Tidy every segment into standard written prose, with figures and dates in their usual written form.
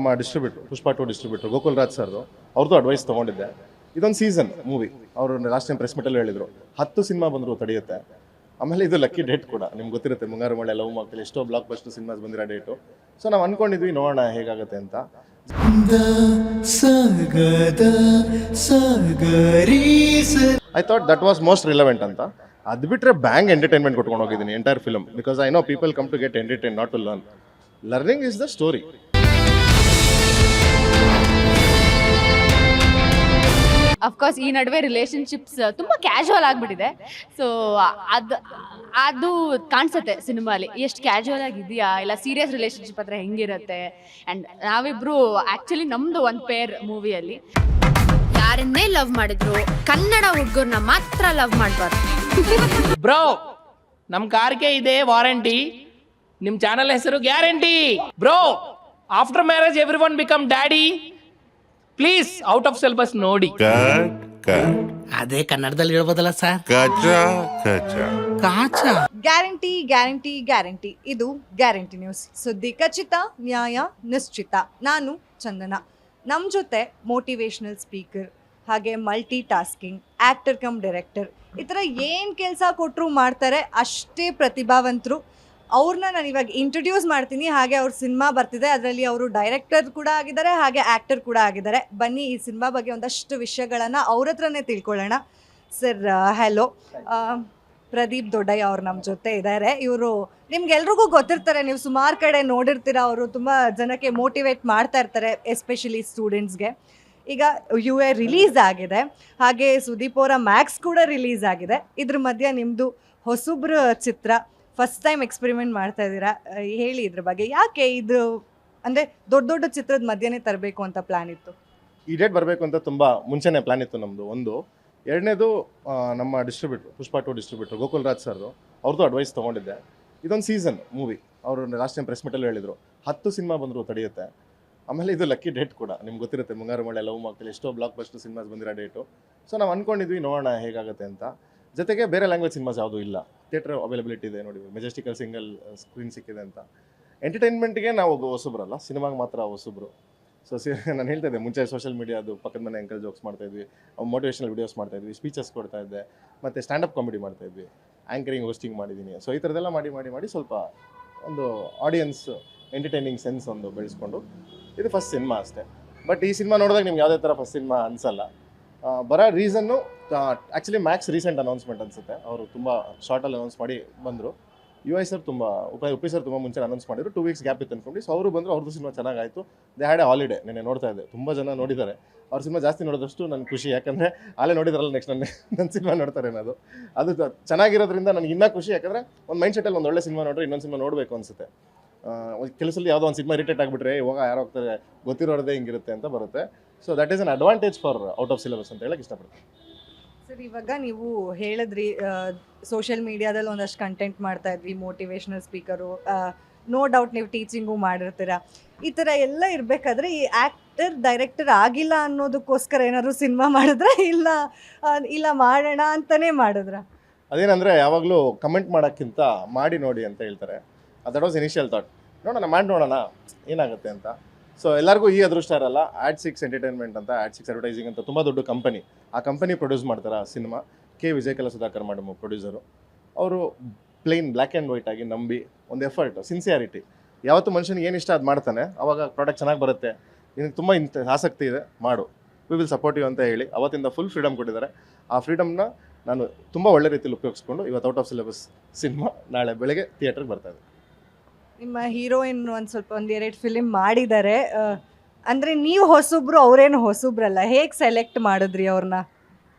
ನಮ್ಮ ಡಿಸ್ಟ್ರಿಬ್ಯೂಟರ್ ಪುಷ್ಪ 2 ಡಿಸ್ಟ್ರಿಬ್ಯೂಟರ್ ಗೋಕುಲ್ ರಾಜ್ ಸರ್ದು ಅವ್ರದ್ದು ಅಡ್ವೈಸ್ ತೊಗೊಂಡಿದ್ದೆ. ಇದೊಂದು ಸೀಸನ್ ಮೂವಿ. ಅವರು ಲಾಸ್ಟ್ ಟೈಮ್ ಪ್ರೆಸ್ ಮೀಟಲ್ಲಿ ಹೇಳಿದರು 10 ಸಿನಿಮಾ ಬಂದರೂ ತಡೆಯುತ್ತೆ. ಆಮೇಲೆ ಇದು ಲಕ್ಕಿ ಡೇಟ್ ಕೂಡ ನಿಮ್ಗೆ ಗೊತ್ತಿರುತ್ತೆ, ಮುಂಗಾರು ಮಳೆ, ಲವ್ ಮಕ್ಕಳು, ಎಷ್ಟೋ ಬ್ಲಾಕ್ ಬಸ್ಟರ್ ಸಿನಿಮಾಸ್ ಬಂದಿರೋ ಡೇಟು. ಸೊ ನಾವು ಅಂದ್ಕೊಂಡಿದ್ವಿ ನೋಡೋಣ ಹೇಗಾಗುತ್ತೆ ಅಂತ. I thought that was most relevant ಅಂತ. ಅದು ಬಿಟ್ಟರೆ ಬ್ಯಾಂಗ್ ಎಂಟರ್ಟೈನ್ಮೆಂಟ್ ಕೊಟ್ಕೊಂಡು ಹೋಗಿದ್ದೀನಿ entire film. Because I know people come to get entertain, not to learn. Learning is the story. Of course ಈ ನಡುವೆ ರಿಲೇಷನ್ಶಿಪ್ಸ್ ತುಂಬ ಕ್ಯಾಶುವಲ್ ಆಗಿಬಿಟ್ಟಿದೆ. ಸೊ ಅದು ಕಾಣಿಸುತ್ತೆ ಸಿನಿಮಾಲಿ, ಎಷ್ಟು ಕ್ಯಾಶುವಲ್ ಆಗಿದೆಯಾ ಇಲ್ಲ ಸೀರಿಯಸ್ ರಿಲೇಷನ್ಶಿಪ್ ಹತ್ರ ಹೆಂಗಿರುತ್ತೆ. ಆ್ಯಂಡ್ ನಾವಿಬ್ರು ಆ್ಯಕ್ಚುಲಿ ನಮ್ಮದು ಒಂದು ಪೇರ್ ಮೂವಿಯಲ್ಲಿ. ಯಾರನ್ನೇ ಲವ್ ಮಾಡಿದ್ರು ಕನ್ನಡ ಹುಡುಗರನ್ನ ಮಾತ್ರ ಲವ್ ಮಾಡಬಾರ್ದು. ಬ್ರೋ, ನಮ್ಮ ಕಾರ್ಗೆ ಇದೆ ವಾರಂಟಿ, ನಿಮ್ಮ ಚಾನಲ್ ಹೆಸರು guarantee. Bro, after marriage every one become daddy. Please out of syllabus ನೋಡಿ. ಅದೇ ಕನ್ನಡದಲ್ಲಿ ಹೇಳ್ಬೋದಲ್ಲ ಸರ್. Guarantee guarantee guarantee. ಇದು ಗ್ಯಾರಂಟಿ ನ್ಯೂಸ್. ಸುದ್ದಿ ಖಚಿತ, ನ್ಯಾಯ ನಿಶ್ಚಿತ. ನಾನು ಚಂದನ. ನಮ್ಮ ಜೊತೆ ಮೋಟಿವೇಶ್ನಲ್ ಸ್ಪೀಕರ್, ಹಾಗೆ multi tasking, actor come director, ಈ ಥರ ಏನು ಕೆಲಸ ಕೊಟ್ಟರು ಮಾಡ್ತಾರೆ, ಅಷ್ಟೇ ಪ್ರತಿಭಾವಂತರು. ಅವ್ರನ್ನ ನಾನು ಇವಾಗ ಇಂಟ್ರೊಡ್ಯೂಸ್ ಮಾಡ್ತೀನಿ. ಹಾಗೆ ಅವ್ರ ಸಿನಿಮಾ ಬರ್ತಿದೆ, ಅದರಲ್ಲಿ ಅವರು ಡೈರೆಕ್ಟರ್ ಕೂಡ ಆಗಿದ್ದಾರೆ, ಹಾಗೆ ಆ್ಯಕ್ಟರ್ ಕೂಡ ಆಗಿದ್ದಾರೆ. ಬನ್ನಿ ಈ ಸಿನಿಮಾ ಬಗ್ಗೆ ಒಂದಷ್ಟು ವಿಷಯಗಳನ್ನು ಅವ್ರ ಹತ್ರನೇ ತಿಳ್ಕೊಳ್ಳೋಣ. Sir hello. ಪ್ರದೀಪ್ ದೊಡ್ಡಯ್ಯ ಅವ್ರು ನಮ್ಮ ಜೊತೆ ಇದ್ದಾರೆ. ಇವರು ನಿಮ್ಗೆಲ್ರಿಗೂ ಗೊತ್ತಿರ್ತಾರೆ, ನೀವು ಸುಮಾರು ಕಡೆ ನೋಡಿರ್ತೀರ. ಅವರು ತುಂಬ ಜನಕ್ಕೆ ಮೋಟಿವೇಟ್ ಮಾಡ್ತಾ ಇರ್ತಾರೆ, ಎಸ್ಪೆಷಲಿ ಸ್ಟೂಡೆಂಟ್ಸ್ಗೆ. ಈಗ UA ರಿಲೀಸ್ ಆಗಿದೆ, ಹಾಗೆ ಸುದೀಪ್ ಅವರ ಮ್ಯಾಕ್ಸ್ ಕೂಡ ರಿಲೀಸ್ ಆಗಿದೆ. ಇದ್ರ ಮಧ್ಯೆ ನಿಮ್ಮದು ಹೊಸಬ್ರ ಚಿತ್ರ ಫಸ್ಟ್ ಟೈಮ್ ಎಕ್ಸ್ಪೆರಿಮೆಂಟ್ ಮಾಡ್ತಾ ಇದ್ದೀರಾ. ಹೇಳಿ ಇದ್ರ ಬಗ್ಗೆ. ಯಾಕೆ ಇದು ಅಂದರೆ ದೊಡ್ಡ ದೊಡ್ಡ ಚಿತ್ರದ ಮಧ್ಯೆನೇ ತರಬೇಕು ಅಂತ ಪ್ಲ್ಯಾನ್ ಇತ್ತು? ಈ ಡೇಟ್ ಬರಬೇಕು ಅಂತ ತುಂಬ ಮುಂಚೆನೇ ಪ್ಲ್ಯಾನ್ ಇತ್ತು ನಮ್ಮದು. ಒಂದು ಎರಡನೇದು ನಮ್ಮ ಡಿಸ್ಟ್ರಿಬ್ಯೂಟರ್ ಪುಷ್ಪ 2 ಡಿಸ್ಟ್ರಿಬ್ಯೂಟರ್ ಗೋಕುಲ್ ರಾಜ್ ಸರ್ದು ಅವ್ರದ್ದು ಅಡ್ವೈಸ್ ತೊಗೊಂಡಿದ್ದೆ. ಇದೊಂದು ಸೀಸನ್ ಮೂವಿ. ಅವರು ಲಾಸ್ಟ್ ಟೈಮ್ ಪ್ರೆಸ್ ಮೀಟಲ್ಲಿ ಹೇಳಿದರು 10 ಸಿನಿಮಾ ಬಂದರೂ ತಡೆಯುತ್ತೆ. ಆಮೇಲೆ ಇದು ಲಕ್ಕಿ ಡೇಟ್ ಕೂಡ ನಿಮ್ಗೆ ಗೊತ್ತಿರುತ್ತೆ, ಮುಂಗಾರು ಮಳೆ, ಲವ್ ಮಕ್ಕಳು, ಎಷ್ಟೋ ಬ್ಲಾಕ್ ಬಸ್ಟರ್ ಸಿನಿಮಾಸ್ ಬಂದಿರೋ ಡೇಟು. ಸೊ ನಾವು ಅಂದ್ಕೊಂಡಿದ್ವಿ ನೋಡೋಣ ಹೇಗಾಗುತ್ತೆ ಅಂತ. ಜೊತೆಗೆ ಬೇರೆ ಲ್ಯಾಂಗ್ವೇಜ್ ಸಿನಿಮಾಸ್ ಯಾವುದೂ ಇಲ್ಲ, ಥಿಯೇಟರ್ ಅವೈಲಬಿಲಿಟಿ ಇದೆ ನೋಡಿ, ಮೆಜೆಸ್ಟಿಕಲ್ ಸಿಂಗಲ್ ಸ್ಕ್ರೀನ್ ಸಿಕ್ಕಿದೆ ಅಂತ. ಎಂಟರ್ಟೈನ್ಮೆಂಟ್ಗೆ ನಾವು ಹೊಸಬ್ರಲ್ಲ, ಸಿನಿಮಾಗೆ ಮಾತ್ರ ಹೊಸಬ್ರು. ಸೊ ನಾನು ಹೇಳ್ತಾ ಇದ್ದೆ ಮುಂಚೆ ಸೋಷಿಯಲ್ ಮೀಡಿಯಾದು ಪಕ್ಕದ ಮನೆ ಅಂಕಲ್ ಜೋಕ್ಸ್ ಮಾಡ್ತಾಯಿದ್ವಿ, ಮೋಟಿವೇಶನಲ್ ವೀಡಿಯೋಸ್ ಮಾಡ್ತಾಯಿದ್ವಿ, ಸ್ಪೀಚಸ್ ಕೊಡ್ತಾ ಇದ್ದೆ, ಮತ್ತು ಸ್ಟ್ಯಾಂಡಪ್ ಕಾಮಿಡಿ ಮಾಡ್ತಾಯಿದ್ವಿ, ಆ್ಯಂಕರಿಂಗ್ ಹೋಸ್ಟಿಂಗ್ ಮಾಡಿದ್ದೀನಿ. ಸೊ ಈ ಥರದ್ದೆಲ್ಲ ಮಾಡಿ ಸ್ವಲ್ಪ ಒಂದು ಆಡಿಯನ್ಸ್ ಎಂಟರ್ಟೈನಿಂಗ್ ಸೆನ್ಸ್ ಒಂದು ಬೆಳೆಸ್ಕೊಂಡು ಇದು ಫಸ್ಟ್ ಸಿನಿಮಾ ಅಷ್ಟೇ. ಬಟ್ ಈ ಸಿನಿಮಾ ನೋಡಿದಾಗ ನಿಮ್ಗೆ ಯಾವುದೇ ಥರ ಫಸ್ಟ್ ಸಿನಿಮಾ ಅನಿಸಲ್ಲ. ಬರೋ reason actually Max recent announcement ಅನಿಸುತ್ತೆ. ಅವರು ತುಂಬ ಶಾರ್ಟಲ್ಲಿ ಅನೌನ್ಸ್ ಮಾಡಿ ಬಂದರು. UI ಸರ್ ತುಂಬ ಉಪಿ ಸರ್ ತುಂಬ ಮುಂಚೆ ಅನೌನ್ಸ್ ಮಾಡಿದ್ರು. 2 ವೀಕ್ಸ್ ಗ್ಯಾಪ್ ಇತ್ತು ಅಂದ್ಕೊಂಡು. ಸೊ ಅವರು ಬಂದರು, ಅವ್ರದ್ದು ಸಿನಿಮಾ ಚೆನ್ನಾಗಾಯಿತು. They had a holiday. ನೆನ್ನೆ ನೋಡ್ತಾ ಇದ್ದೆ, ತುಂಬ ಜನ ನೋಡಿದ್ದಾರೆ. ಅವ್ರ ಸಿನಿಮಾ ಜಾಸ್ತಿ ನೋಡಿದಷ್ಟು ನನಗೆ ಖುಷಿ. ಯಾಕಂದರೆ ಅಲ್ಲೇ ನೋಡಿದಾರಲ್ಲ, ನೆಕ್ಸ್ಟ್ ನನ್ನ ಸಿನಿಮಾ ನೋಡ್ತಾರೆ. ಅದು ಚೆನ್ನಾಗಿರೋದ್ರಿಂದ ನನಗೆ ಇನ್ನೂ ಖುಷಿ. ಯಾಕಂದರೆ ಒಂದು ಮೈಂಡ್ ಸೆಟ್ಟಲ್ಲಿ ಒಂದು ಒಳ್ಳೆ ಸಿನಿಮಾ ನೋಡ್ರೆ ಇನ್ನೊಂದು ಸಿನಿಮಾ ನೋಡಬೇಕು ಅನಿಸುತ್ತೆ. ಕೆಲಸದಲ್ಲಿ ಯಾವುದೋ ಒಂದು ಸಿನಿಮಾ ಇರಿಟೇಟ್ ಆಗಿಬಿಟ್ರೆ ಇವಾಗ ಯಾರು ಹೋಗ್ತಾರೆ, ಗೊತ್ತಿರೋದೇ ಹಿಂಗಿರುತ್ತೆ ಅಂತ ಬರುತ್ತೆ. So that is an advantage for out of syllabus ಅಂತ ಹೇಳಕ್ಕೆ ಇಷ್ಟಪಡ್ತೀನಿ. ಸರ್, ಇವಾಗ ನೀವು ಹೇಳಿದ್ರಿ ಸೋಷಿಯಲ್ ಮೀಡಿಯಾದಲ್ಲಿ ಒಂದಷ್ಟು ಕಂಟೆಂಟ್ ಮಾಡ್ತಾ ಇದ್ವಿ, ಮೋಟಿವೇಶ್ನಲ್ ಸ್ಪೀಕರು, ನೋ ಡೌಟ್ ನೀವು ಟೀಚಿಂಗು ಮಾಡಿರ್ತೀರ. ಈ ಥರ ಎಲ್ಲ ಇರಬೇಕಾದ್ರೆ ಈ ಆ್ಯಕ್ಟರ್ ಡೈರೆಕ್ಟರ್ ಆಗಿಲ್ಲ ಅನ್ನೋದಕ್ಕೋಸ್ಕರ ಏನಾದರೂ ಸಿನಿಮಾ ಮಾಡಿದ್ರೆ ಇಲ್ಲ ಮಾಡೋಣ ಅಂತಲೇ ಮಾಡಿದ್ರ? ಅದೇನಂದರೆ ಯಾವಾಗಲೂ ಕಮೆಂಟ್ ಮಾಡೋಕ್ಕಿಂತ ಮಾಡಿ ನೋಡಿ ಅಂತ ಹೇಳ್ತಾರೆ. That was initial thought. ನೋಡೋಣ ಏನಾಗುತ್ತೆ ಅಂತ. ಸೊ ಎಲ್ಲರಿಗೂ ಈ ಅದೃಷ್ಟ ಇರಲ್ಲ. Ad6 ಎಂಟರ್ಟೈನ್ಮೆಂಟ್ ಅಂತ, Ad6 ಅಡ್ವರ್ಟೈಸಿಂಗ್ ಅಂತ ತುಂಬ ದೊಡ್ಡ ಕಂಪನಿ. ಆ ಕಂಪನಿ ಪ್ರೊಡ್ಯೂಸ್ ಮಾಡ್ತಾರೆ ಆ cinema. Vijayakala Sudhakar madam producer. ಅವರು ಪ್ಲೇನ್ ಬ್ಲ್ಯಾಕ್ ಆ್ಯಂಡ್ ವೈಟ್ ಆಗಿ ನಂಬಿ ಒಂದು ಎಫರ್ಟ್, ಸಿನ್ಸಿಯಾರಿಟಿ. ಯಾವತ್ತು ಮನುಷ್ಯನಿಗೆ ಏನು ಇಷ್ಟ ಅದು ಮಾಡ್ತಾನೆ, ಆವಾಗ ಪ್ರಾಡಕ್ಟ್ ಚೆನ್ನಾಗಿ ಬರುತ್ತೆ. ನಿನಗೆ ತುಂಬ ಆಸಕ್ತಿ ಇದೆ, ಮಾಡು, ವಿ ವಿಲ್ ಸಪೋರ್ಟ್ ಯು ಅಂತ ಹೇಳಿ ಅವತ್ತಿಂದ ಫುಲ್ ಫ್ರೀಡಮ್ ಕೊಟ್ಟಿದ್ದಾರೆ. ಆ ಫ್ರೀಡಮ್ನ ನಾನು ತುಂಬ ಒಳ್ಳೆ ರೀತಿಯಲ್ಲಿ ಉಪಯೋಗಿಸ್ಕೊಂಡು ಇವತ್ತು ಔಟ್ ಆಫ್ ಸಿಲೆಬಸ್ ಸಿನಿಮಾ ನಾಳೆ ಬೆಳಗ್ಗೆ ಥಿಯೇಟ್ರಿಗೆ ಬರ್ತಾಯಿದೆ. ನಿಮ್ಮ ಹೀರೋಯಿನ್ ಒಂದೆರಡು ಫಿಲಿಮ್ ಮಾಡಿದ್ದಾರೆ. ಅಂದರೆ ನೀವು ಹೊಸಬ್ರು, ಅವರೇನು ಹೊಸಬ್ರಲ್ಲ. ಹೇಗೆ ಸೆಲೆಕ್ಟ್ ಮಾಡಿದ್ರಿ ಅವ್ರನ್ನ?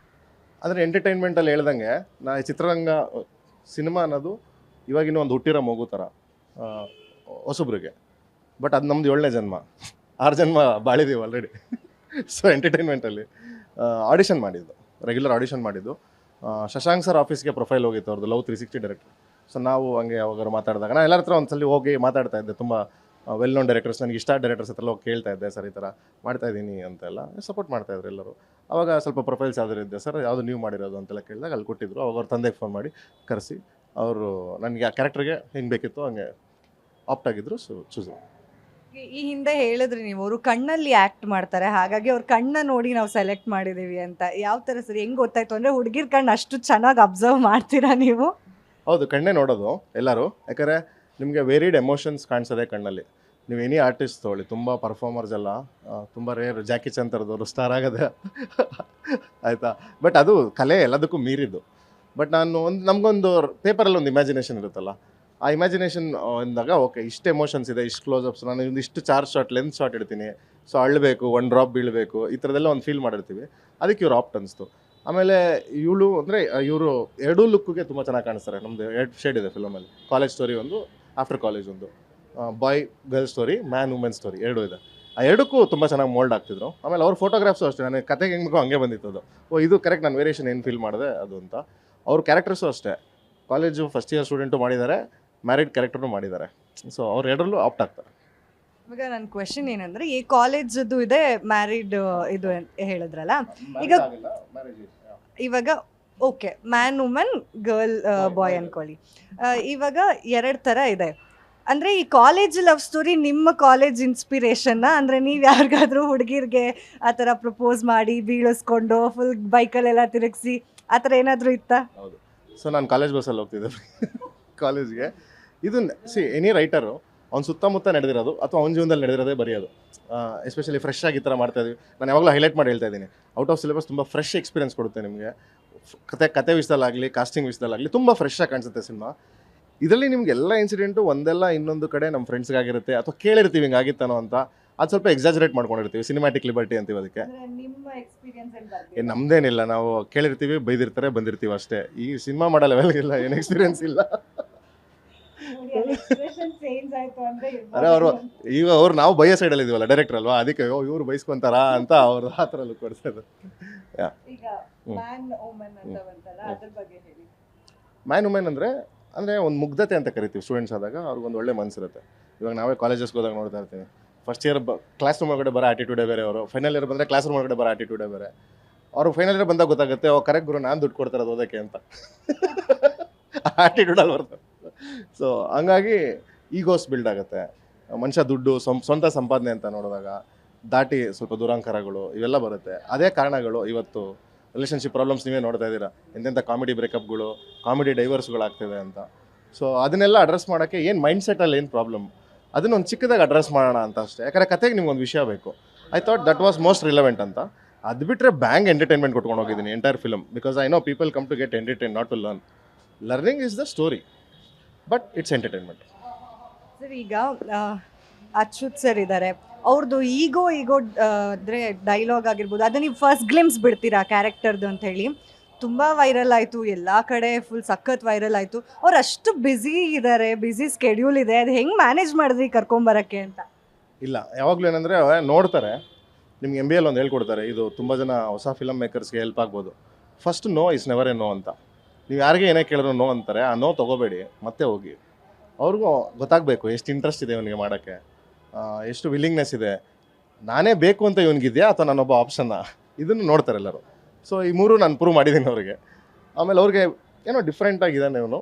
ಅಂದರೆ ಎಂಟರ್ಟೈನ್ಮೆಂಟಲ್ಲಿ ಹೇಳ್ದಂಗೆ ಈ ಚಿತ್ರರಂಗ ಸಿನಿಮಾ ಅನ್ನೋದು ಇವಾಗಿನ ಒಂದು ಹುಟ್ಟಿರೋ ಮಗು ಥರ ಹೊಸಬ್ರಿಗೆ. ಬಟ್ ಅದು ನಮ್ಮದು 7ನೇ ಜನ್ಮ, 6 ಜನ್ಮ ಬಾಳಿದ್ದೀವಿ ಆಲ್ರೆಡಿ. ಸೊ ಎಂಟರ್ಟೈನ್ಮೆಂಟಲ್ಲಿ ಆಡಿಷನ್ ಮಾಡಿದ್ದು, ರೆಗ್ಯುಲರ್ ಆಡಿಷನ್ ಮಾಡಿದ್ದು. ಶಶಾಂಕ್ ಸರ್ ಆಫೀಸ್ಗೆ ಪ್ರೊಫೈಲ್ ಹೋಗಿತ್ತು ಅವ್ರದ್ದು, ಲವ್ 360 ಡೈರೆಕ್ಟರ್. ಸೊ ನಾವು ಹಂಗೆ ಯಾವಾಗಾರು ಮಾತಾಡಿದಾಗ ನಾನು ಎಲ್ಲರ ಹತ್ರ ಒಂದ್ಸಲಿ ಹೋಗಿ ಮಾತಾಡ್ತಾ ಇದ್ದೆ. ತುಂಬ ವೆಲ್ ನೋನ್ ಡೈರೆಕ್ಟರ್ಸ್, ನನಗೆ ಇಷ್ಟ ಡೈರೆಕ್ಟರ್ಸ್ ಹತ್ರ ಹೋಗಿ ಕೇಳ್ತಾ ಇದ್ದೆ, ಸರ್ ಈ ಥರ ಮಾಡ್ತಾಯಿದ್ದೀನಿ ಅಂತೆಲ್ಲ ಸಪೋರ್ಟ್ ಮಾಡ್ತಾಯಿದ್ರು ಎಲ್ಲರೂ. ಆವಾಗ ಸ್ವಲ್ಪ ಪ್ರೊಫೈಲ್ಸ್ ಯಾವ್ದಾರು ಇದ್ದೆ, ಸರ್ ಯಾವುದು ನೀವು ಮಾಡಿರೋದು ಅಂತೆಲ್ಲ ಕೇಳಿದಾಗ ಅಲ್ಲಿ ಕೊಟ್ಟಿದ್ರು. ಅವಾಗ ಅವ್ರ ತಂದೆಗೆ ಫೋನ್ ಮಾಡಿ ಕರೆಸಿ ಅವರು ನನಗೆ ಆ ಕ್ಯಾರೆಕ್ಟರ್ಗೆ ಹೆಂಗೆ ಬೇಕಿತ್ತು ಹಂಗೆ ಆಪ್ಟ್ ಆಗಿದ್ರು. So choose. ಈ ಹಿಂದೆ ಹೇಳಿದ್ರಿ ನೀವು ಅವರು ಕಣ್ಣಲ್ಲಿ ಆಕ್ಟ್ ಮಾಡ್ತಾರೆ, ಹಾಗಾಗಿ ಅವ್ರ ಕಣ್ಣ ನೋಡಿ ನಾವು ಸೆಲೆಕ್ಟ್ ಮಾಡಿದೀವಿ ಅಂತ. ಯಾವ ತರ ಸರ್, ಹೆಂಗ್ ಗೊತ್ತಾಯ್ತು ಅಂದ್ರೆ ಹುಡುಗಿರ್ ಕಣ್ಣು ಅಷ್ಟು ಚೆನ್ನಾಗಿ ಅಬ್ಸರ್ವ್ ಮಾಡ್ತೀರಾ ನೀವು? ಹೌದು, ಕಣ್ಣೇ ನೋಡೋದು ಎಲ್ಲರೂ. ಯಾಕಂದರೆ ನಿಮಗೆ ವೇರಿಡ್ ಎಮೋಷನ್ಸ್ ಕಾಣಿಸೋದೆ ಕಣ್ಣಲ್ಲಿ. ನೀವು ಎನಿ ಆರ್ಟಿಸ್ಟ್ ತೊಗೊಳ್ಳಿ, ತುಂಬ ಪರ್ಫಾರ್ಮರ್ಸ್ ಎಲ್ಲ ತುಂಬ ರೇರ್, ಜಾಕಿ ಚಂದ್ ಥರದವರು ಸ್ಟಾರ್ ಆಗೋದೆ ಆಯಿತಾ. ಬಟ್ ಅದು ಕಲೆ ಎಲ್ಲದಕ್ಕೂ ಮೀರಿದ್ದು. ಬಟ್ ನಾನು ನಮಗೊಂದು ಪೇಪರಲ್ಲಿ ಒಂದು ಇಮ್ಯಾಜಿನೇಷನ್ ಇರುತ್ತಲ್ಲ, ಆ ಇಮ್ಯಾಜಿನೇಷನ್ ಅಂದಾಗ ಓಕೆ ಇಷ್ಟು ಎಮೋಷನ್ಸ್ ಇದೆ, ಇಷ್ಟು ಕ್ಲೋಸಪ್ಸ್, ನಾನು ಇಷ್ಟು ಚಾರ್ಜ್ ಶಾಟ್, ಲೆಂತ್ ಶಾಟ್ ಇಡ್ತೀನಿ, ಸೊ ಅಳ್ಳಬೇಕು, ಒಂದು ಡ್ರಾಪ್ ಬೀಳಬೇಕು, ಈ ಥರದೆಲ್ಲ ಒಂದು ಫೀಲ್ ಮಾಡಿರ್ತೀವಿ. ಅದಕ್ಕೆ ಇವ್ರು ಆಪ್ಟ್ ಅನಿಸ್ತು. ಆಮೇಲೆ ಇವಳು ಅಂದರೆ ಇವರು ಎರಡೂ ಲುಕ್ಗೆ ತುಂಬ ಚೆನ್ನಾಗಿ ಕಾಣಿಸ್ತಾರೆ. ನಮ್ಮದು 2 ಶೇಡ್ ಇದೆ ಫಿಲಮಲ್ಲಿ. ಕಾಲೇಜ್ ಸ್ಟೋರಿ ಒಂದು, ಆಫ್ಟರ್ ಕಾಲೇಜ್ ಒಂದು, boy girl story, man women story ಎರಡೂ ಇದೆ. ಆ ಎರಡಕ್ಕೂ ತುಂಬ ಚೆನ್ನಾಗಿ ಮೋಲ್ಡ್ ಆಗ್ತಿದ್ರು. ಆಮೇಲೆ ಅವ್ರ ಫೋಟೋಗ್ರಾಫ್ಸು ಅಷ್ಟೇ, ನನಗೆ ಕತೆಗೆ ಹೆಂಗೆ ಬೇಕೋ ಹಂಗೆ ಬಂದಿತ್ತು ಅದು. ಇದು ಕರೆಕ್ಟ್, ನಾನು ವೇರಿಯೇಷನ್ ಏನು ಫೀಲ್ ಮಾಡಿದೆ ಅದು ಅಂತ. ಅವ್ರ ಕ್ಯಾರೆಕ್ಟರ್ಸು ಅಷ್ಟೇ, ಕಾಲೇಜು ಫಸ್ಟ್ ಇಯರ್ ಸ್ಟೂಡೆಂಟು ಮಾಡಿದ್ದಾರೆ, ಮ್ಯಾರಿಡ್ ಕ್ಯಾರೆಕ್ಟರ್ನು ಮಾಡಿದ್ದಾರೆ. ಸೊ ಅವ್ರು ಎರಡರಲ್ಲೂ ಆಪ್ಟ್ ಆಗ್ತಾರೆ. ಇವಾಗ ನನ್ನ ಕ್ವೆಶನ್ ಏನಂದ್ರೆ, ಈ ಕಾಲೇಜದ್ದು ಇದೆ, ಮ್ಯಾರಿಡ್ ಇದು ಹೇಳಿದ್ರಲ್ಲ, ಈಗ ಇವಾಗ okay man woman girl boy ಅನ್ಕೊಳ್ಳಿ. ಇವಾಗ 2 ಥರ ಇದೆ. ಅಂದರೆ ಈ ಕಾಲೇಜ್ ಲವ್ ಸ್ಟೋರಿ ನಿಮ್ಮ ಕಾಲೇಜ್ ಇನ್ಸ್ಪಿರೇಷನ್ನ? ಅಂದರೆ ನೀವು ಯಾರಿಗಾದ್ರೂ ಹುಡುಗಿರಿಗೆ ಆ ಥರ ಪ್ರಪೋಸ್ ಮಾಡಿ ಬೀಳಿಸ್ಕೊಂಡು ಫುಲ್ ಬೈಕಲ್ಲೆಲ್ಲ ತಿರುಗಿಸಿ ಆ ಥರ ಏನಾದರೂ ಇತ್ತಾ? ಹೌದು. ಸೊ ನಾನು ಕಾಲೇಜ್ ಬಸ್ಸಲ್ಲಿ ಹೋಗ್ತಿದ್ದೆ ಕಾಲೇಜ್ಗೆ. ಇದು ಎನಿ ರೈಟರು ಅವ್ನ ಸುತ್ತಮುತ್ತ ನಡೆದಿರೋದು ಅಥವಾ ಅವ್ನ ಜೀವನದಲ್ಲಿ ನಡೆದಿರೋದೇ ಬರೆಯೋದು. ಎಸ್ಪೆಷಲಿ ಫ್ರೆಶ್ ಆಗಿ ಈ ಥರ ಮಾಡ್ತಾ ಇದೀವಿ. ನಾನು ಯಾವಾಗಲೂ ಹೈಲೈಟ್ ಮಾಡಿ ಹೇಳ್ತಾ ಇದ್ದೀನಿ, ಔಟ್ ಆಫ್ ಸಿಲೆಬಸ್ ತುಂಬ ಫ್ರೆಶ್ ಎಕ್ಸ್ಪೀರಿಯನ್ಸ್ ಕೊಡುತ್ತೆ ನಿಮಗೆ. ಕತೆ ವಿಷಯದಲ್ಲಾಗಲಿ, ಕಾಸ್ಟಿಂಗ್ ವಿಷಯದಲ್ಲಾಗಲಿ ತುಂಬ ಫ್ರೆಶ್ ಆಗಿ ಕಾಣಿಸುತ್ತೆ ಸಿನಿಮಾ. ಇದರಲ್ಲಿ ನಿಮ್ಗೆ ಎಲ್ಲ ಇನ್ಸಿಡೆಂಟು ಒಂದೆಲ್ಲ ಇನ್ನೊಂದು ಕಡೆ ನಮ್ಮ ಫ್ರೆಂಡ್ಸ್ಗಾಗಿರುತ್ತೆ ಅಥವಾ ಕೇಳಿರ್ತೀವಿ ಹಿಂಗಾಗಿತ್ತಾನೋ ಅಂತ. ಅದು ಸ್ವಲ್ಪ ಎಕ್ಸಾಜರೇಟ್ ಮಾಡ್ಕೊಂಡಿರ್ತೀವಿ, ಸಿನಿಮ್ಯಾಟಿಕ್ ಲಿಬರ್ಟಿ ಅಂತೀವಿ ಅದಕ್ಕೆ. ನಿಮ್ಮ ಎಕ್ಸ್ಪೀರಿಯನ್ಸ್ ಏನು ನಮ್ಮದೇನಿಲ್ಲ, ನಾವು ಕೇಳಿರ್ತೀವಿ, ಬೈದಿರ್ತಾರೆ, ಬಂದಿರ್ತೀವಿ ಅಷ್ಟೇ. ಈ ಸಿನಿಮಾ ಮಾಡೋ ಲೆವೆಲ್ಗಿಲ್ಲ, ಏನು ಎಕ್ಸ್ಪೀರಿಯನ್ಸ್ ಇಲ್ಲ. ಅರೆ ಈಗ ನಾವು ಬೈಯೋ ಸೈಡಲ್ಲಿ ಇದೀವಲ್ಲ, ಡೈರೆಕ್ಟರ್ ಅಲ್ವಾ, ಅದಕ್ಕೆ ಇವ್ರು ಬೈಸ್ಕೊಂತಾರ ಅಂತ ಅವ್ರು ಆ ಥರ ಲುಕ್ ಕೊಡ್ಸೋದು. ಮ್ಯಾನ್ ವುಮೆನ್ ಅಂದರೆ ಒಂದು ಮುಗ್ಧತೆ ಅಂತ ಕರಿತೀವಿ. ಸ್ಟೂಡೆಂಟ್ಸ್ ಆದಾಗ ಅವ್ರಿಗೊಂದು ಒಳ್ಳೆ ಮನಸ್ಸಿರುತ್ತೆ. ಇವಾಗ ನಾವೇ ಕಾಲೇಜಸ್ಗೆ ಹೋದಾಗ ನೋಡ್ತಾ ಇರ್ತೀವಿ, ಫಸ್ಟ್ ಇಯರ್ ಕ್ಲಾಸ್ ರೂಮ್ ಒಳಗಡೆ ಬರೋ ಆಟಿಟ್ಯೂಡೇ ಬೇರೆ, ಅವರು ಫೈನಲ್ ಇಯರ್ ಬಂದರೆ ಕ್ಲಾಸ್ ರೂಮ್ ಒಳಗಡೆ ಬರೋ ಆಟಿಟ್ಯೂಡೇ ಬೇರೆ. ಅವರು ಫೈನಲ್ ಇಯರ್ ಬಂದಾಗ ಗೊತ್ತಾಗುತ್ತೆ, ಕರೆಕ್ಟ್ ಗುರು ನಾನು ದುಡ್ಡು ಕೊಡ್ತಾರೆ ಓದೋಕ್ಕೆ ಅಂತ ಆಟಿಟ್ಯೂಡಲ್ಲಿ ಬರ್ತದೆ. ಸೊ ಹಂಗಾಗಿ ಈಗೋಸ್ ಬಿಲ್ಡ್ ಆಗುತ್ತೆ. ಮನುಷ್ಯ ದುಡ್ಡು ಸ್ವಂತ ಸಂಪಾದನೆ ಅಂತ ನೋಡಿದಾಗ ದಾಟಿ ಸ್ವಲ್ಪ ದುರಾಂಕಾರಗಳು ಇವೆಲ್ಲ ಬರುತ್ತೆ. ಅದೇ ಕಾರಣಗಳು ಇವತ್ತು ರಿಲೇಷನ್ಶಿಪ್ ಪ್ರಾಬ್ಲಮ್ಸ್ ನೀವೇ ನೋಡ್ತಾ ಇದ್ದೀರಾ, ಎಂತೆಂಥ ಕಾಮಿಡಿ ಬ್ರೇಕಪ್ಗಳು, ಕಾಮಿಡಿ ಡೈವರ್ಸ್ಗಳಾಗ್ತಿದೆ ಅಂತ. ಸೊ ಅದನ್ನೆಲ್ಲ ಅಡ್ರೆಸ್ ಮಾಡೋಕ್ಕೆ ಏನು ಮೈಂಡ್ಸೆಟಲ್ಲಿ ಏನು ಪ್ರಾಬ್ಲಮ್, ಅದನ್ನೊಂದು ಚಿಕ್ಕದಾಗಿ ಅಡ್ರೆಸ್ ಮಾಡೋಣ ಅಂತ ಅಷ್ಟೇ. ಯಾಕಂದರೆ ಕತೆಗೆ ನಿಮ್ಗೊಂದು ವಿಷಯ ಬೇಕು. I thought that was most relevant ಅಂತ. ಅದು ಬಿಟ್ಟರೆ ಬ್ಯಾಂಗ್ ಎಂಟರ್ಟೈನ್ಮೆಂಟ್ ಕೊಟ್ಕೊಂಡು ಹೋಗಿದ್ದೀನಿ entire film. Because I know people come to get entertain, not to learn. Learning is the story, but it's entertainment. Sir, ಈಗ ಅಚ್ಯುತ್ ಸರ್ ಇದ್ದಾರೆ, ಅವ್ರದ್ದು ಈಗೋ ಅಂದರೆ ಡೈಲಾಗ್ ಆಗಿರ್ಬೋದು, ಅದನ್ನ ನೀವು ಫಸ್ಟ್ ಗ್ಲಿಮ್ಸ್ ಬಿಡ್ತೀರಾ ಕ್ಯಾರೆಕ್ಟರ್ದು ಅಂತ ಹೇಳಿ ತುಂಬ ವೈರಲ್ ಆಯಿತು, ಎಲ್ಲ ಕಡೆ ಫುಲ್ ಸಖತ್ ವೈರಲ್ ಆಯಿತು. ಅವ್ರು ಅಷ್ಟು ಬ್ಯುಸಿ ಇದ್ದಾರೆ, ಬ್ಯುಸಿ ಸ್ಕೆಡ್ಯೂಲ್ ಇದೆ, ಅದು ಹೆಂಗೆ ಮ್ಯಾನೇಜ್ ಮಾಡಿದ್ರಿ ಕರ್ಕೊಂಬರೋಕ್ಕೆ ಅಂತ? ಇಲ್ಲ, ಯಾವಾಗಲೂ ಏನಂದರೆ ನೋಡ್ತಾರೆ, ನಿಮ್ಗೆ MBA ಒಂದು ಹೇಳ್ಕೊಡ್ತಾರೆ, ಇದು ತುಂಬ ಜನ ಹೊಸ ಫಿಲಮ್ ಮೇಕರ್ಸ್ಗೆ ಹೆಲ್ಪ್ ಆಗ್ಬೋದು. First no is never a no ಅಂತ. ನೀವು ಯಾರಿಗೆ ಏನೇ ಕೇಳಿದ್ರು ನೋ ಅಂತಾರೆ, ಆ ನೋ ತೊಗೋಬೇಡಿ, ಮತ್ತೆ ಹೋಗಿ. ಅವ್ರಿಗೂ ಗೊತ್ತಾಗಬೇಕು ಎಷ್ಟು ಇಂಟ್ರೆಸ್ಟ್ ಇದೆ ಇವನಿಗೆ ಮಾಡೋಕ್ಕೆ, ಎಷ್ಟು ವಿಲ್ಲಿಂಗ್ನೆಸ್ ಇದೆ, ನಾನೇ ಬೇಕು ಅಂತ ಇವನಿಗಿದೆಯಾ ಅಥವಾ ನಾನೊಬ್ಬ ಆಪ್ಷನ್ನ, ಇದನ್ನು ನೋಡ್ತಾರೆ ಎಲ್ಲರೂ. ಸೊ ಈ 3 ನಾನು ಪ್ರೂವ್ ಮಾಡಿದ್ದೀನಿ ಅವ್ರಿಗೆ. ಆಮೇಲೆ ಅವ್ರಿಗೆ ಏನೋ ಡಿಫ್ರೆಂಟಾಗಿದ್ದಾನೆ ಇವನು,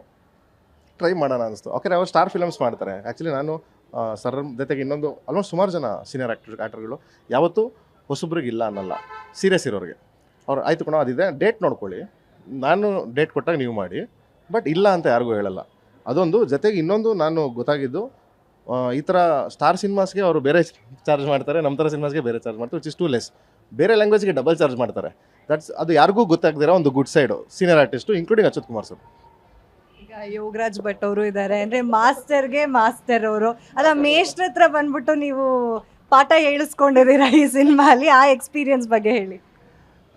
ಟ್ರೈ ಮಾಡೋಣ ಅನಿಸ್ತು. ಓಕೆ, ಅವ್ರು ಸ್ಟಾರ್ ಫಿಲಮ್ಸ್ ಮಾಡ್ತಾರೆ. ಆ್ಯಕ್ಚುಲಿ ನಾನು ಸರ್ ಜೊತೆಗೆ ಇನ್ನೊಂದು ಆಲ್ಮೋಸ್ಟ್ ಸುಮಾರು ಜನ ಸೀನಿಯರ್ ಆ್ಯಕ್ಟರ್ಗಳು ಯಾವತ್ತೂ ಹೊಸಬ್ರಿಗೆ ಇಲ್ಲ ಅನ್ನಲ್ಲ, ಸೀರಿಯಸ್ ಇರೋರಿಗೆ. ಅವ್ರು ಆಯ್ತು ಕಣೋ ಅದಿದೆ, ಡೇಟ್ ನೋಡ್ಕೊಳ್ಳಿ, ನಾನು ಡೇಟ್ ಕೊಟ್ಟಾಗ ನೀವು ಮಾಡಿ, ಬಟ್ ಇಲ್ಲ ಅಂತ ಯಾರಿಗೂ ಹೇಳಲ್ಲ. ಅದೊಂದು. ಜೊತೆಗೆ ಇನ್ನೊಂದು ನಾನು ಗೊತ್ತಾಗಿದ್ದು, ಈ ಥರ ಸ್ಟಾರ್ ಸಿನಿಮಾಸ್ಗೆ ಅವರು ಬೇರೆ ಚಾರ್ಜ್ ಮಾಡ್ತಾರೆ, ನಮ್ಮ ಥರ ಸಿನಿಮಾಸ್ಗೆ ಬೇರೆ ಚಾರ್ಜ್ ಮಾಡ್ತಾರೆ, ವಿಚ್ ಇಸ್ ಟೂ ಲೆಸ್. ಬೇರೆ ಲ್ಯಾಂಗ್ವೇಜ್ಗೆ ಡಬಲ್ ಚಾರ್ಜ್ ಮಾಡ್ತಾರೆ. ಅದು ಯಾರಿಗೂ ಗೊತ್ತಾಗದಿರೋ ಒಂದು good side senior artist, including Achyut Kumar sir. ಈಗ ಯೋಗರಾಜ್ ಭಟ್ ಅವರು ಇದ್ದಾರೆ, ಅಂದರೆ ಮಾಸ್ಟರ್ಗೆ ಮಾಸ್ಟರ್ ಅವರು. ಅಲ್ಲ, ಮೇಷ್ಟ್ರ ಹತ್ರ ಬಂದ್ಬಿಟ್ಟು ನೀವು ಪಾಠ ಹೇಳಿಸ್ಕೊಂಡಿದ್ದೀರಾ ಈ ಸಿನಿಮಾಲಿ, ಆ ಎಕ್ಸ್ಪೀರಿಯನ್ಸ್ ಬಗ್ಗೆ ಹೇಳಿ.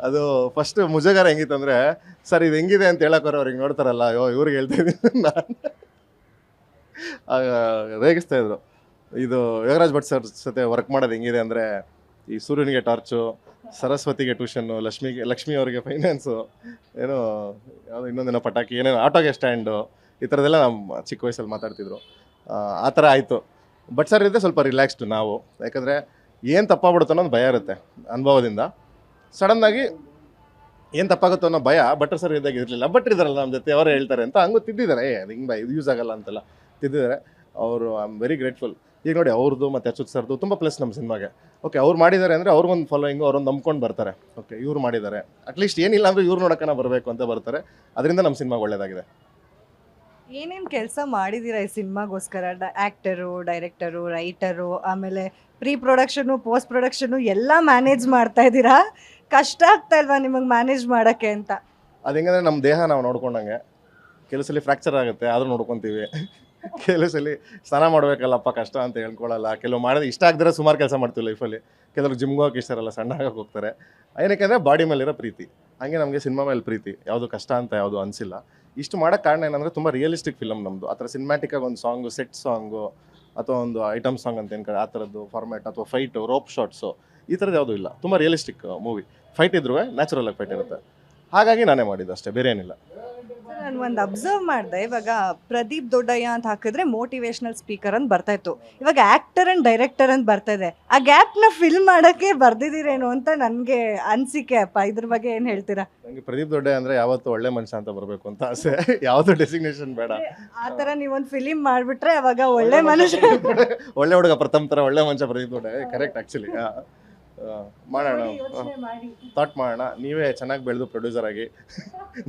ಅದು ಫಸ್ಟ್ ಮುಜುಗರ ಹೆಂಗಿತ್ತು ಅಂದರೆ, ಸರ್ ಇದು ಹೆಂಗಿದೆ ಅಂತ ಹೇಳೋಕ್ಕೋರು ಅವ್ರಿಗೆ ನೋಡ್ತಾರಲ್ಲ, ಇವ್ರಿಗೆ ಹೇಳ್ತಾ ಇದ್ದೀನಿ ನಾನು, ರೇಗಿಸ್ತಾ ಇದ್ರು. ಇದು ಯೋಗರಾಜ್ ಭಟ್ ಸರ್ ಜೊತೆ ವರ್ಕ್ ಮಾಡೋದು ಹೆಂಗಿದೆ ಅಂದರೆ, ಈ ಸೂರ್ಯನಿಗೆ ಟಾರ್ಚು, ಸರಸ್ವತಿಗೆ ಟ್ಯೂಷನ್ನು, ಲಕ್ಷ್ಮಿ ಅವರಿಗೆ ಫೈನಾನ್ಸು, ಏನೋ ಯಾವುದೋ ಇನ್ನೊಂದೇನೋ ಪಟಾಕಿ, ಏನೇನೋ ಆಟೋಗೆ ಸ್ಟ್ಯಾಂಡು, ಈ ಥರದ್ದೆಲ್ಲ ನಮ್ಮ ಚಿಕ್ಕ ವಯಸ್ಸಲ್ಲಿ ಮಾತಾಡ್ತಿದ್ರು. ಆ ಥರ ಆಯಿತು. ಬಟ್ ಸರ್ ಇದ್ದರೆ ಸ್ವಲ್ಪ ರಿಲ್ಯಾಕ್ಸ್ಡ್ ನಾವು, ಯಾಕಂದರೆ ಏನು ತಪ್ಪಾಗ್ಬಿಡುತ್ತೋ ಅನ್ನೋದು ಭಯ ಇರುತ್ತೆ ಅನುಭವದಿಂದ. ಸಡನ್ನಾಗಿ ಏನು ತಪ್ಪಾಗುತ್ತೋ ಅನ್ನೋ ಭಯ ಬಟ್ರ್ ಸರ್ ಇದ್ದಾಗ ಇರಲಿಲ್ಲ. ಬಟ್ರ್ ಇದ್ದಾರಲ್ಲ ನಮ್ಮ ಜೊತೆ, ಅವರೇ ಹೇಳ್ತಾರೆ ಅಂತ ಹಂಗೂ ತಿದ್ದಿದ್ದಾರೆ. ಅದು ಹಿಂಗೆ ಇದು ಯೂಸ್ ಆಗಲ್ಲ ಅಂತೆಲ್ಲ ತಿದ್ದಿದ್ದಾರೆ ಅವರು. I am very grateful. ಈಗ ನೋಡಿ ಅವ್ರದ್ದು ಮತ್ತು ಅಚ್ಯುತ್ ಸರ್ದು ತುಂಬ ಪ್ಲಸ್ ನಮ್ಮ ಸಿನಿಮಾಗೆ. ಓಕೆ ಅವ್ರು ಮಾಡಿದ್ದಾರೆ ಅಂದರೆ ಅವ್ರಿಗೊಂದು ಫಾಲೋಯಿಂಗು, ಅವ್ರೊಂದು ನಂಬ್ಕೊಂಡು ಬರ್ತಾರೆ. ಓಕೆ ಇವ್ರು ಮಾಡಿದ್ದಾರೆ, ಅಟ್ಲೀಸ್ಟ್ ಏನಿಲ್ಲ ಅಂದರೆ ಇವ್ರು ನೋಡೋಕ್ಕನ ಬರಬೇಕು ಅಂತ ಬರ್ತಾರೆ. ಅದರಿಂದ ನಮ್ಮ ಸಿನಿಮಾಗೆ ಒಳ್ಳೆಯದಾಗಿದೆ. ಏನೇನು ಕೆಲಸ ಮಾಡಿದ್ದೀರಾ ಈ ಸಿನಿಮಾಗೋಸ್ಕರ? ಆ್ಯಕ್ಟರು, ಡೈರೆಕ್ಟರು, ರೈಟರು, ಆಮೇಲೆ ಪ್ರೀ ಪ್ರೊಡಕ್ಷನು, ಪೋಸ್ಟ್ ಪ್ರೊಡಕ್ಷನು ಎಲ್ಲ ಮ್ಯಾನೇಜ್ ಮಾಡ್ತಾ ಇದ್ದೀರಾ. ಕಷ್ಟ ಆಗ್ತಾ ಇಲ್ವಾ ನಿಮಗೆ ಮ್ಯಾನೇಜ್ ಮಾಡೋಕ್ಕೆ ಅಂತ? ಅದು ಹೆಂಗಂದರೆ ನಮ್ಮ ದೇಹ ನಾವು ನೋಡ್ಕೊಂಡಂಗೆ. ಕೆಲವು ಸಲ ಫ್ರ್ಯಾಕ್ಚರ್ ಆಗುತ್ತೆ, ಆದರೂ ನೋಡ್ಕೊತೀವಿ. ಕೆಲವು ಸಲ ಸ್ನಾನ ಮಾಡಬೇಕಲ್ಲಪ್ಪ ಕಷ್ಟ ಅಂತ ಹೇಳ್ಕೊಳ್ಳಲ್ಲ. ಕೆಲವು ಮಾಡಿದ್ರೆ ಇಷ್ಟ ಆಗದಿರೋ ಸುಮಾರು ಕೆಲಸ ಮಾಡ್ತೀವಿ ಲೈಫಲ್ಲಿ. ಕೆಲವರು ಜಿಮ್ಗೆ ಹೋಗಕ್ಕೆ ಇಷ್ಟ ಇರಲ್ಲ, ಸಣ್ಣ ಆಗಕ್ಕೆ ಹೋಗ್ತಾರೆ. ಏನಕ್ಕೆ ಅಂದರೆ ಬಾಡಿ ಮೇಲಿರೋ ಪ್ರೀತಿ. ಹಾಗೆ ನಮಗೆ ಸಿನಿಮಾ ಮೇಲೆ ಪ್ರೀತಿ, ಯಾವುದು ಕಷ್ಟ ಅಂತ ಯಾವುದು ಅನಿಸಿಲ್ಲ. ಇಷ್ಟು ಮಾಡೋಕ್ಕೆ ಕಾರಣ ಏನಂದರೆ ತುಂಬ ರಿಯಲಿಸ್ಟಿಕ್ ಫಿಲಮ್ ನಮ್ಮದು. ಆ ಥರ ಸಿನಿಮ್ಯಾಟಿಕ್ಕಾಗಿ ಒಂದು ಸಾಂಗು, ಸೆಟ್ ಸಾಂಗು ಅಥವಾ ಒಂದು ಐಟಮ್ ಸಾಂಗ್ ಅಂತ ಏನು ಆ ಥರದ್ದು ಫಾರ್ಮ್ಯಾಟ್ ಅಥವಾ ಫೈಟು, ರೋಪ್ ಶಾಟ್ಸು ಈ ಥರದ್ದು ಯಾವುದೂ ಇಲ್ಲ. ತುಂಬ ರಿಯಲಿಸ್ಟಿಕ್ ಮೂವಿ. ಫೈಟ್ ಇದ್ರೂ ನ್ಯಾಚುರಲಾಗಿ ಫೈಟ್ ಇರುತ್ತೆ. ಹಾಗಾಗಿ ನಾನೇ ಮಾಡಿದ್ದು ಅಷ್ಟೇ, ಬೇರೆ ಏನಿಲ್ಲ. ನಾನು ಒಂದು ಅಬ್ಸರ್ವ್ ಮಾಡಿದೆ, ಇವಾಗ ಪ್ರದೀಪ್ ದೊಡ್ಡಯ್ಯ ಅಂತ ಹಾಕಿದ್ರೆ ಮೋಟಿವೇಶ್ನಲ್ ಸ್ಪೀಕರ್ ಅಂತ ಬರ್ತಾಯಿತ್ತು. ಇವಾಗ ಆ್ಯಕ್ಟರ್ ಆ್ಯಂಡ್ ಡೈರೆಕ್ಟರ್ ಅಂತ ಬರ್ತಾ ಇದೆ. ಆ ಗ್ಯಾಪ್ನ ಫಿಲ್ ಮಾಡೋಕ್ಕೆ ಬರ್ದಿದ್ದೀರೇನೋ ಅಂತ ನನಗೆ ಅನಿಸಿಕೆ ಅಪ್ಪ. ಇದ್ರ ಬಗ್ಗೆ ಏನು ಹೇಳ್ತೀರಾ? ನನಗೆ ಪ್ರದೀಪ್ ದೊಡ್ಡೆ ಅಂದರೆ ಯಾವತ್ತೂ ಒಳ್ಳೆ ಮನುಷ್ಯ ಅಂತ ಬರಬೇಕು ಅಂತ ಆಸೆ. ಯಾವುದೋ ಡೆಸಿಗ್ನೇಷನ್ ಬೇಡ. ಆ ಥರ ನೀವೊಂದು ಫಿಲಿಮ್ ಮಾಡಿಬಿಟ್ರೆ ಅವಾಗ ಒಳ್ಳೆ ಮನುಷ್ಯ, ಒಳ್ಳೆ ಹುಡುಗ ಪ್ರಥಮ ಥರ ಒಳ್ಳೆ ಮನುಷ್ಯ ಪ್ರದೀಪ್ ದೊಡ್ಡೆ. Correct actually. ಮಾಡೋಣ, ಥಾಟ್ ಮಾಡೋಣ. ನೀವೇ ಚೆನ್ನಾಗಿ ಬೆಳೆದು ಪ್ರೊಡ್ಯೂಸರ್ ಆಗಿ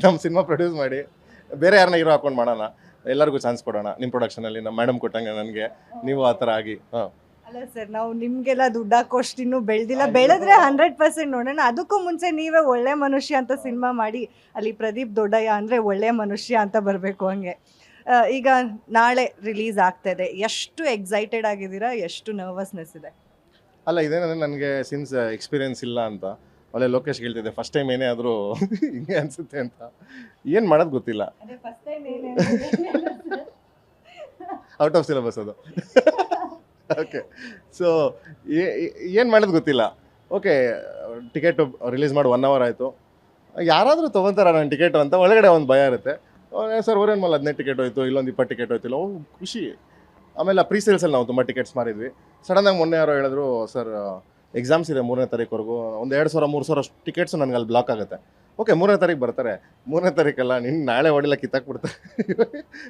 ನಮ್ಮ ಸಿನಿಮಾ ಪ್ರೊಡ್ಯೂಸ್ ಮಾಡಿ, ಬೇರೆ ಯಾರನ್ನ ಹೀರೋ ಹಾಕೊಂಡು ಮಾಡೋಣ. ಎಲ್ಲರಿಗೂ ಚಾನ್ಸ್ ಕೊಡೋಣ. ನಿಮ್ಮ ಪ್ರೊಡಕ್ಷನಲ್ಲಿ ನಮ್ಮ ಮೇಡಮ್ ಕೊಟ್ಟಂಗೆ ನನಗೆ ನೀವು ಆ ಥರ ಆಗಿ. ಅಲ್ಲ ಸರ್, ನಾವು ನಿಮಗೆಲ್ಲ ದುಡ್ಡು ಹಾಕೋಷ್ಟು ಇನ್ನೂ ಬೆಳೆದಿಲ್ಲ. ಬೆಳೆದ್ರೆ 100% ನೋಡೋಣ. ಅದಕ್ಕೂ ಮುಂಚೆ ನೀವೇ ಒಳ್ಳೆ ಮನುಷ್ಯ ಅಂತ ಸಿನಿಮಾ ಮಾಡಿ ಅಲ್ಲಿ ಪ್ರದೀಪ್ ದೊಡ್ಡಯ್ಯ ಅಂದರೆ ಒಳ್ಳೆ ಮನುಷ್ಯ ಅಂತ ಬರಬೇಕು. ಹಂಗೆ ಈಗ ನಾಳೆ ರಿಲೀಸ್ ಆಗ್ತಾಯಿದೆ. ಎಷ್ಟು ಎಕ್ಸೈಟೆಡ್ ಆಗಿದ್ದೀರಾ? ಎಷ್ಟು ನರ್ವಸ್ನೆಸ್ ಇದೆ? ಅಲ್ಲ, ಇದೇನಂದರೆ ನನಗೆ ಸಿನ್ಸ್ ಎಕ್ಸ್ಪೀರಿಯೆನ್ಸ್ ಇಲ್ಲ ಅಂತ ಒಳ್ಳೆ ಲೋಕೇಶ್ ಹೇಳ್ತಿದ್ದೆ. ಫಸ್ಟ್ ಟೈಮ್ ಏನೇ ಆದರೂ ಹಿಂಗೆ ಅನಿಸುತ್ತೆ ಅಂತ. ಏನು ಮಾಡೋದು ಗೊತ್ತಿಲ್ಲ. ಔಟ್ ಆಫ್ ಸಿಲೆಬಸ್ ಅದು. ಓಕೆ, ಸೊ ಏನು ಮಾಡೋದು ಗೊತ್ತಿಲ್ಲ. ಓಕೆ, ಟಿಕೆಟು ರಿಲೀಸ್ ಮಾಡಿ 1 hour ಆಯಿತು. ಯಾರಾದರೂ ತೊಗೊತಾರ ನನ್ನ ಟಿಕೆಟು ಅಂತ ಒಳಗಡೆ ಒಂದು ಭಯ ಇರುತ್ತೆ. ಸರ್ ಓರೇನು ಮೇಲೆ 15 ಟಿಕೆಟ್ ಹೋಯ್ತು, ಇಲ್ಲೊಂದು 20 ಟಿಕೆಟ್ ಹೋಯ್ತಿಲ್ಲ. ಖುಷಿ. ಆಮೇಲೆ ಪ್ರೀ ಸೇಲ್ಸಲ್ಲಿ ನಾವು ತುಂಬ ಟಿಕೆಟ್ಸ್ ಮಾರಿದ್ವಿ. ಸಡನ್ನಾಗಿ ಮೊನ್ನೆ ಯಾರೋ ಹೇಳಿದ್ರು, ಸರ್ ಎಕ್ಸಾಮ್ಸ್ ಇದೆ 3ನೇ ತಾರೀಕುವರೆಗೂ, ಒಂದು 2,000-3,000 ಟಿಕೆಟ್ಸು ನನಗೆ ಅಲ್ಲಿ ಬ್ಲಾಕ್ ಆಗುತ್ತೆ. ಓಕೆ, 3ನೇ ತಾರೀಕು ಬರ್ತಾರೆ. 3ನೇ ತಾರೀಕಲ್ಲ, ನಿನ್ನ ನಾಳೆ ಹೊಡಿಲ್ಲ ಕಿತ್ತಾಕ್ಬಿಡ್ತಾರೆ.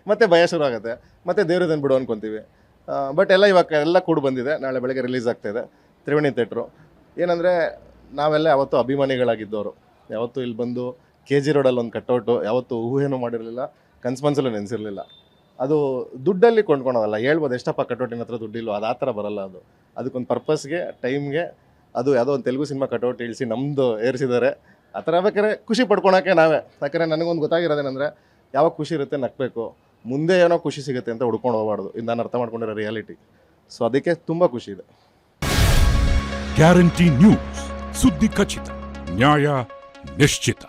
ಮತ್ತೆ ಭಯ ಶುರು ಆಗುತ್ತೆ. ಮತ್ತೆ ದೇವ್ರದನ್ನು ಬಿಡು ಅನ್ಕೊತೀವಿ. ಬಟ್ ಎಲ್ಲ ಇವಾಗ ಎಲ್ಲ ಕೂಡ ಬಂದಿದೆ. ನಾಳೆ ಬೆಳಗ್ಗೆ ರಿಲೀಸ್ ಆಗ್ತಾಯಿದೆ ತ್ರಿವೇಣಿ ಥಿಯೇಟ್ರು. ಏನಂದರೆ ನಾವೆಲ್ಲ ಯಾವತ್ತೂ ಅಭಿಮಾನಿಗಳಾಗಿದ್ದವರು. ಯಾವತ್ತೂ ಇಲ್ಲಿ ಬಂದು KG ರೋಡಲ್ಲಿ ಒಂದು ಕಟ್ಔಟು ಯಾವತ್ತೂ ಊಹೆನೂ ಮಾಡಿರಲಿಲ್ಲ, ಕನ್ಸಲ್ಲೂ ನೆನೆಸಿರಲಿಲ್ಲ. ಅದು ದುಡ್ಡಲ್ಲಿ ಕೊಂಡ್ಕೊಳೋದಲ್ಲ. ಹೇಳ್ಬೋದು ಎಷ್ಟಪ್ಪ ಕಟೌಟಿನ ಹತ್ರ ದುಡ್ಡಿಲ್ಲ, ಅದು ಆ ಥರ ಬರಲ್ಲ. ಅದಕ್ಕೊಂದು ಪರ್ಪಸ್ಗೆ, ಟೈಮ್ಗೆ. ಅದು ಯಾವುದೋ ಒಂದು ತೆಲುಗು ಸಿನಿಮಾ ಕಟೌಟ್ ಇಳಿಸಿ ನಮ್ಮದು ಏರಿಸಿದ್ದಾರೆ. ಆ ಥರ ಬೇಕಾದ್ರೆ ಖುಷಿ ಪಡ್ಕೊಳಕ್ಕೆ ನಾವೇ. ಯಾಕಂದರೆ ನನಗೊಂದು ಗೊತ್ತಾಗಿರೋದೇನೆಂದರೆ, ಯಾವಾಗ ಖುಷಿ ಇರುತ್ತೆ ನಕ್ಕಬೇಕು, ಮುಂದೆ ಏನೋ ಖುಷಿ ಸಿಗುತ್ತೆ ಅಂತ ಹುಡ್ಕೊಂಡು ಹೋಗಬಾರ್ದು. ಇದು ನಾನು ಅರ್ಥ ಮಾಡ್ಕೊಂಡಿರೋ ರಿಯಾಲಿಟಿ. ಸೊ ಅದಕ್ಕೆ ತುಂಬ ಖುಷಿ ಇದೆ. ಗ್ಯಾರಂಟಿ ನ್ಯೂಸ್, ಸುದ್ದಿ ಖಚಿತ, ನ್ಯಾಯ ನಿಶ್ಚಿತ.